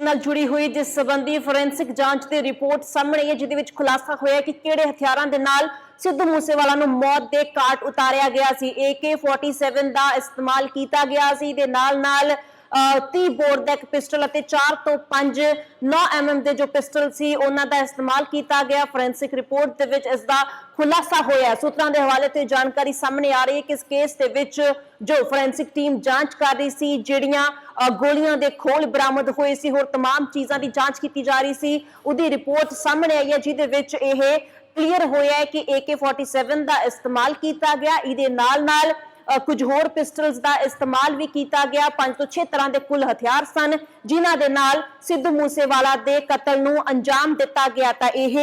नाल जुड़ी हुई जिस संबंधी फोरेंसिक जांच की रिपोर्ट सामने आई है जिहदे विच खुलासा होया कि किहड़े हथियारां दे नाल सिद्धू मूसेवाला नूं मौत दे घाट उतारिया गया सी। AK-47 दा इस्तेमाल कीता गया सी दे नाल 30 बोर दा एक पिस्टल अते 4 तो 5 9mm दे जो पिस्टल सी उन्हां दा इस्तेमाल कीता गया। फोरेंसिक रिपोर्ट दे विच इसदा खुलासा होया। सूत्रां दे हवाले ते जानकारी सामने आ रही है कि इस केस दे विच जो फोरेंसिक टीम जांच कर रही सी, जिहड़ियां गोलियां दे खोल बरामद होए सी, होर तमाम चीज़ां दी जांच की जा रही सी, उहदी रिपोर्ट सामने आई है जिहदे विच इह क्लीयर होया है कि AK-47 दा इस्तेमाल किया गया। इहदे नाल कुछ होर पिस्टल्स का इस्तेमाल भी किया गया। 5 तो 6 तरह के कुल हथियार सन जिन्हां दे नाल सिद्धू मूसेवाला दे कतल नूं अंजाम दिता गया। तां इह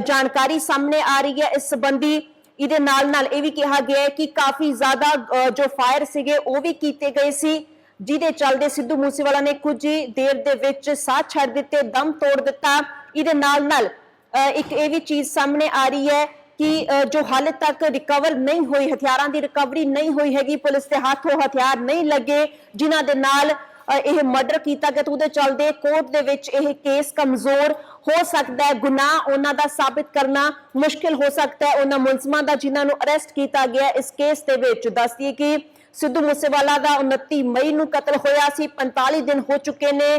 जानकारी सामने आ रही है। इस संबंधी इहदे नाल यह भी कहा गया है कि काफ़ी ज़्यादा जो फायर सीगे वो भी किए गए सी, जिहदे चलदे सिद्धू मूसेवाला ने कुछ ही देर दे विच साह छड्ड दित्ते, दम तोड़ दिता। इहदे नाल एक ये भी चीज़ सामने आ रही है कि जो हाले तक रिकवर नहीं हुई, हथियारों की रिकवरी नहीं हुई हैगी, पुलिस के हाथों हथियार नहीं लगे जिन्हां दे नाल यह मर्डर किया गया। तो उहदे चलदे कोर्ट दे विच यह केस कमजोर हो सकता है, गुनाह उन्हां दा साबित करना मुश्किल हो सकता है उन्हां मुलजमां दा जिन्हां नूं अरेस्ट किया गया। इस केस दे विच दस दिए कि सिद्धू मूसेवाला का 29 मई नूं कतल होया सी, 45 दिन हो चुके ने।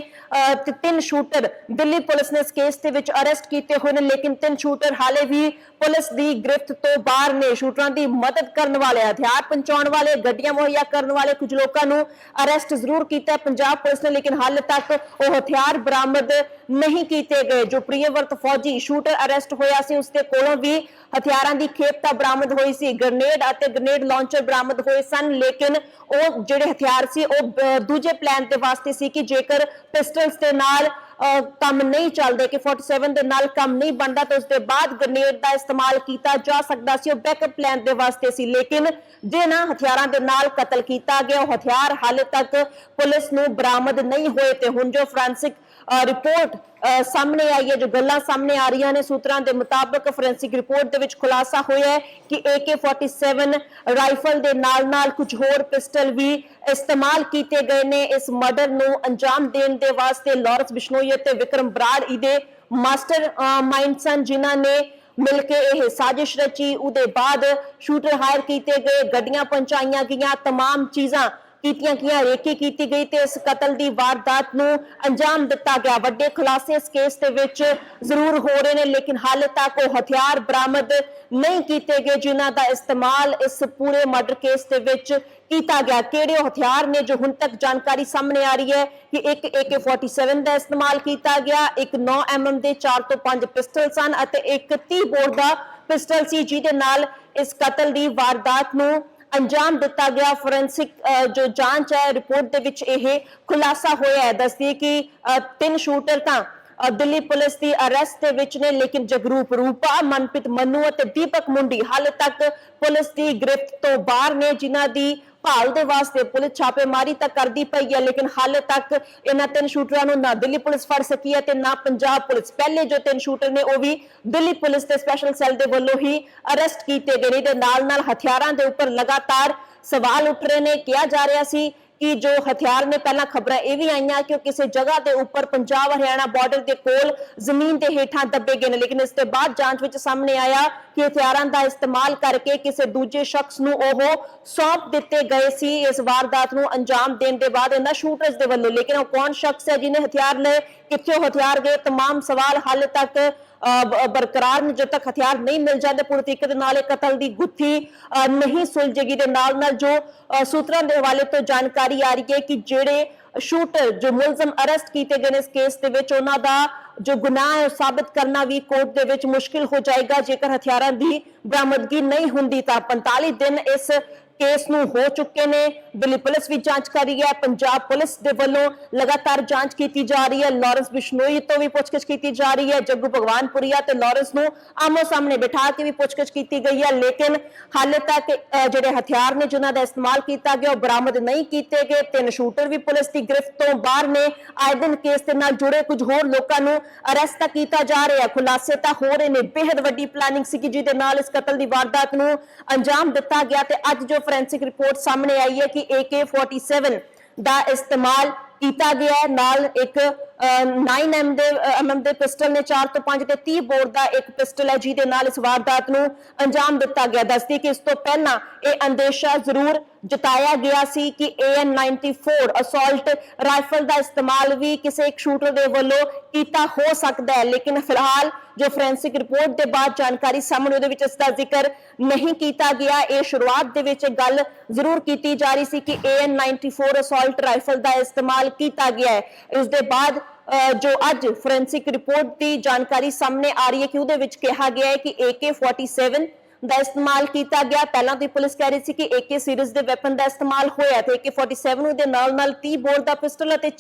3 शूटर दिल्ली पुलिस ने इस केस दे विच अरेस्ट किए हुए हैं, लेकिन 3 शूटर हाले भी पुलिस की गिरफ्त तो बाहर ने। शूटरां की मदद करने वाले, हथियार पहुंचाने वाले, गड्डियां मुहैया करने वाले कुछ लोगों को अरेस्ट जरूर किया पंजाब पुलिस ने, लेकिन हाले तक वो हथियार बरामद नहीं किए गए। जो प्रियव्रत फौजी शूटर अरेस्ट होया सी, उसके कोलों भी हथियारों की खेपता बरामद हुई सी, ग्रेनेड और ग्रेनेड लॉन्चर बरामद हुए सन, लेकिन वो जिहड़े हथियार सी वो दूजे प्लान के वास्ते सी कि जेकर पिस्टल्स के नाल काम नहीं चलते कि 47 के नाल काम नहीं बनता तो उसके बाद ग्रेनेड का इस्तेमाल किया जा सकता सी, बैकअप प्लान के वास्ते सी। लेकिन जिन्हां हथियारों के नाल कतल किया गया वो हथियार हाले तक पुलिस नूं बरामद नहीं हुए। तो हुण जो फोरेंसिक रिपोर्ट सामने आई है, जो गल्लां सामने आ रही ने, सूत्रां दे मुताबिक फोरेंसिक रिपोर्ट दे विच खुलासा होया है कि AK-47 राइफल दे नाल कुछ होर पिस्टल भी इस्तेमाल किए गए ने इस मर्डर नूं अंजाम देने दे वास्ते। लॉरेंस बिश्नोई ते विक्रम बराड़ इहदे मास्टर माइंड सन, जिन्हां ने मिलके यह साजिश रची। उहदे बाद शूटर हायर किए गए, गड्डियां पहुंचाइयां गईयां, तमाम चीज़ां रेकी की गई ते इस कतल की वारदात नूं अंजाम दिता गया। वड्डे खुलासे इस केस दे विच जरूर हो रहे हैं, लेकिन हाले तक वो हथियार बरामद नहीं किए गए जिन्हां दा इस्तेमाल इस पूरे मर्डर केस दे विच किया गया। किहड़े हथियार ने जो हुण तक जानकारी सामने आ रही है कि एक AK-47 का इस्तेमाल किया गया, एक 9mm दे 4 तो 5 पिस्टल सन अते एक 30 बोर का पिस्टल सी, जिहदे नाल इस कतल की वारदात नूं अंजाम दिता गया। फोरेंसिक जो जांच है रिपोर्ट दे विच यह खुलासा होया है। दस दिए कि 3 शूटर तां दिल्ली पुलिस की अरेस्ट दे विच ने, लेकिन जगरूप रूपा, मनप्रीत मन्नू और दीपक मुंडी हाले तक पुलिस की गिरफ्त तो बाहर ने, जिन्हां दी भाल दे वास्ते पुलिस छापेमारी तक करती पई है, लेकिन हाले तक इन्हां 3 शूटरां नूं ना दिल्ली पुलिस फड़ सकी है ते ना पंजाब पुलिस। पहले जो 3 शूटर ने वो भी दिल्ली पुलिस के स्पैशल सैल दे वल्लों ही अरेस्ट किए गए। दे नाल हथियारां दे उपर लगातार सवाल उठ रहे ने। कहा जा रहा सी कि जो हथियार ने, पहला खबर यह भी आई कि किसी जगह के उपर पंजाब हरियाणा बॉर्डर के कोल जमीन के हेठां दबे गए, लेकिन इसके बाद जांच विच सामने आया कि हथियारों का इस्तेमाल करके किसी दूजे शख्स नूं ओह सौंप दिते गए सी इस वारदात नूं अंजाम देने के बाद इन्हां शूटर्स के वल्लों। लेकिन वो कौन शख्स है जिन्हें हथियार लए, कित्थों हथियार गए, तमाम सवाल हाले तक बरकरार ने। जब तक हथियार नहीं मिल जाते पूरी तरीके दे नाल कतल की गुत्थी नहीं सुलझेगी। दे नाल जो सूत्रां दे हवाले तो जानकारी आ रही है कि जेड़े शूटर जो मुलजम अरेस्ट किए गए इस केस दे विच, उन्हां दा जो गुनाह है साबित करना भी कोर्ट दे विच मुश्किल हो जाएगा। जेकर हथियारों की बरामदगी नहीं हुंदी तां 45 दिन इस केस नूं हो चुके ने। दिल्ली पुलिस भी जांच कर रही है, पंजाब पुलिस दे वल्लों लगातार जांच की जा रही है। लॉरेंस बिश्नोई तो भी पुछगिछ की जा रही है, जग्गू भगवानपुरिया ते लॉरेंस नूं आमो सामने बिठा के भी पुछगिछ की गई है, लेकिन हाले तक जिहड़े हथियार ने जिन्हां दा इस्तेमाल किया गया बरामद नहीं किए गए। 3 शूटर भी पुलिस की गिरफ्त तो बाहर ने। आए दिन केस के नाल जुड़े कुछ होर लोकां नूं अरेस्ट तक किया जा रहा है। खुलासे तां हो रहे ने। बेहद वड्डी प्लानिंग सी जिहदे नाल इस कतल की वारदात नूं अंजाम दिता गया। ते अज जो फोरेंसिक रिपोर्ट सामने आई है कि AK-47 का इस्तेमाल किया गया है, नाल एक 9mm ਦੇ ਪਿਸਟਲ ਨੇ 4 ਤੋਂ 5 ਤੇ 30 ਬੋਰ ਦਾ ਇੱਕ ਪਿਸਟਲ ਹੈ ਜਿਹਦੇ ਨਾਲ ਇਸ ਵਾਰਦਾਤ ਨੂੰ ਅੰਜਾਮ ਦਿੱਤਾ ਗਿਆ। ਦੱਸਦੀ ਕਿ ਇਸ ਤੋਂ ਪਹਿਲਾਂ ਇਹ ਅੰਦੇਸ਼ਾ ਜ਼ਰੂਰ ਜਤਾਇਆ ਗਿਆ ਸੀ ਕਿ AN-94 ਅਸੌਲਟ ਰਾਈਫਲ ਦਾ ਇਸਤੇਮਾਲ ਵੀ ਕਿਸੇ ਇੱਕ ਸ਼ੂਟਰ ਦੇ ਵੱਲੋਂ ਕੀਤਾ ਹੋ ਸਕਦਾ ਹੈ, ਲੇਕਿਨ ਫਿਲਹਾਲ जो फोरेंसिक रिपोर्ट के बाद जानकारी सामने ਉਹਦੇ ਵਿੱਚ ਇਸ ਦਾ ਜ਼ਿਕਰ नहीं ਕੀਤਾ ਗਿਆ। ਇਹ ਸ਼ੁਰੂਆਤ ਦੇ ਵਿੱਚ ਗੱਲ ਜ਼ਰੂਰ ਕੀਤੀ ਜਾ ਰਹੀ ਸੀ ਕਿ AN-94 ਅਸੌਲਟ ਰਾਈਫਲ ਦਾ ਇਸਤੇਮਾਲ ਕੀਤਾ ਗਿਆ ਹੈ। ਇਸ ਦੇ ਬਾਅਦ जो ਅੱਜ फोरेंसिक रिपोर्ट ਦੀ ਜਾਣਕਾਰੀ ਸਾਹਮਣੇ ਆ ਰਹੀ ਹੈ ਕਿ ਉਹਦੇ ਵਿੱਚ ਕਿਹਾ ਗਿਆ ਹੈ ਕਿ AK-47 ਦਾ ਇਸਤੇਮਾਲ ਕੀਤਾ ਗਿਆ। ਪਹਿਲਾਂ ਤੋਂ ਪੁਲਿਸ ਕਹਿ ਰਹੀ ਸੀ ਕਿ AK ਸੀਰੀਜ਼ ਦੇ ਵੈਪਨ ਦਾ ਇਸਤੇਮਾਲ ਹੋਇਆ ਤੇ AK-47 ਦੇ ਨਾਲ 30 ਬੋਰ ਦਾ ਪਿਸਟਲ ਅਤੇ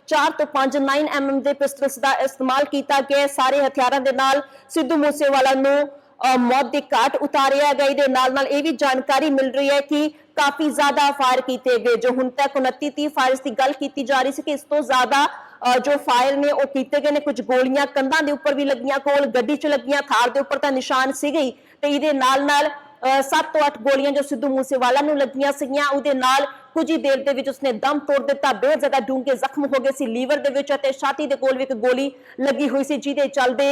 4 ਤੋਂ 5 9mm ਦੇ ਪਿਸਟਲਸ ਦਾ ਇਸਤੇਮਾਲ ਕੀਤਾ ਗਿਆ। ਸਾਰੇ ਹਥਿਆਰਾਂ ਦੇ ਨਾਲ ਸਿੱਧੂ ਮੂਸੇਵਾਲਾ ਨੂੰ मौत की घाट उतारिया गई। दे नाल ये भी जानकारी मिल रही है कि काफी ज्यादा फायर किए गए। जो हुण तक 29-30 फायर की गल की जा रही थी कि इस तो ज्यादा जो फायर ने वो किए गए ने। कुछ गोलियां कंधां दे उपर भी लगियां, कोल गड्डी च लगियां, थार दे उपर तां निशान सीगे ते इहदे नाल 7 ਤੋਂ 8 गोलियां जो सिद्धू मूसेवाला नूं लगियां सीगियां। उहदे नाल कुछ ही देर दे विच उसने दम तोड़ दिता। बहुत ज्यादा डूंघे जख्म हो गए सी लीवर दे विच अते छाती दे कोल भी एक गोली लगी हुई सी जिहदे चलदे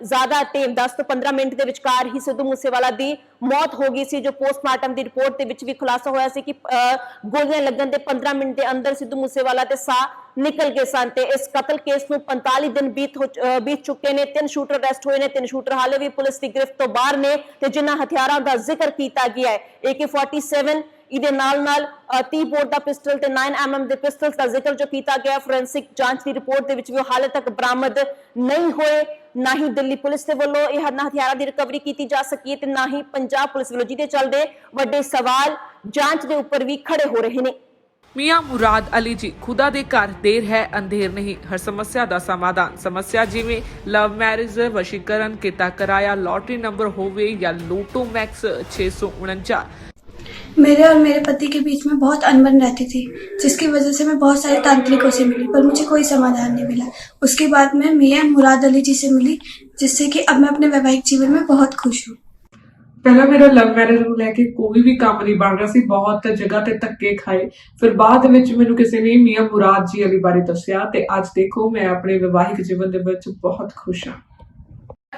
ज्यादा टाइम 10 ਤੋਂ 15 मिनट ਦੇ ਵਿਚਕਾਰ ਹੀ सिद्धू मूसेवाला ਦੀ मौत हो गई सी। जो पोस्टमार्टम ਦੀ ਰਿਪੋਰਟ ਦੇ ਵਿੱਚ ਵੀ ਖੁਲਾਸਾ ਹੋਇਆ ਸੀ ਕਿ ਗੋਲੀਆਂ ਲੱਗਣ ਦੇ 15 ਮਿੰਟ ਦੇ ਅੰਦਰ सिद्धू मूसेवाला ਦੇ ਸਾਹ निकल गए सन। ते इस कतल केस में 45 दिन बीत चुके ने। 3 शूटर अरेस्ट हुए ने। 3 शूटर हाले भी पुलिस की गिरफ्त तो बाहर ने ते जिन्हां हथियारां दा जिक्र किया गया है AK-47 इहदे नाल 30 बोर दा पिस्टल ते 9mm दे पिस्टल्स दा जिक्र जो किया गया। फोरेंसिक जांच की रिपोर्ट दे विच भी हाले तक बरामद नहीं होए। ना ही दिल्ली पुलिस के वल्लों यह हथियारां दी रिकवरी की जा सकी ते ना ही पंजाब पुलिस वल्लों, जिहदे चलदे वड्डे सवाल जांच दे उपर भी खड़े हो रहे ने। मियां मुराद अली जी खुदा दे घर देर है अंधेर नहीं। हर समस्या का समाधान। समस्या जिवें लव मैरिज, वशीकरण, किता कराया, लॉटरी नंबर होवे या लोटो मैक्स 649। मेरे और मेरे पति के बीच में बहुत अनबन रहती थी, जिसकी वजह से मैं बहुत सारे तांत्रिकों से मिली पर मुझे कोई समाधान नहीं मिला। उसके बाद मैं मियां मुराद अली जी से मिली, जिससे कि अब मैं अपने वैवाहिक जीवन में बहुत खुश हूँ। ਪਹਿਲਾਂ ਮੇਰਾ ਲਵ ਮੈਰਿਜ ਨੂੰ ਲੈ ਕੇ ਕੋਈ ਵੀ ਕੰਮ ਨਹੀਂ ਬਣ ਰਿਹਾ ਸੀ। ਬਹੁਤ ਜਗ੍ਹਾ ਤੇ ਧੱਕੇ ਖਾਏ। ਫਿਰ ਬਾਅਦ ਵਿੱਚ ਮੈਨੂੰ ਕਿਸੇ ਨੇ ਮੀਆਂ ਮੁਰਾਦ ਜੀ ਅਲੀ ਬਾਰੇ ਦੱਸਿਆ ਤੇ ਅੱਜ ਦੇਖੋ ਮੈਂ ਆਪਣੇ ਵਿਵਾਹਿਕ ਜੀਵਨ ਦੇ ਵਿੱਚ ਬਹੁਤ ਖੁਸ਼ ਹਾਂ।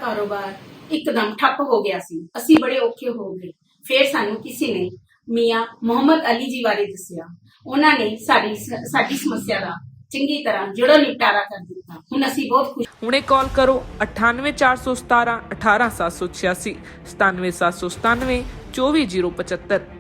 ਕਾਰੋਬਾਰ ਇੱਕਦਮ ਠੱਪ ਹੋ ਗਿਆ ਸੀ। ਅਸੀਂ ਬੜੇ ਔਖੇ ਹੋ ਗਏ। ਫਿਰ ਸਾਨੂੰ ਕਿਸੇ ਨੇ ਮੀਆਂ ਮੁਹੰਮਦ ਅਲੀ ਜੀ ਬਾਰੇ ਦੱਸਿਆ। ਉਹਨਾਂ ਨੇ ਸਾਡੀ ਸਮੱਸਿਆ ਦਾ ਚੰਗੀ ਤਰ੍ਹਾਂ ਜੜੋਂ ਨਿਪਟਾਰਾ ਕਰ ਦਿੱਤਾ। ਹੁਣ ਅਸੀਂ ਬਹੁਤ ਖੁਸ਼। ਹੁਣੇ ਕਾਲ ਕਰੋ 98 417 18786 97797 24075।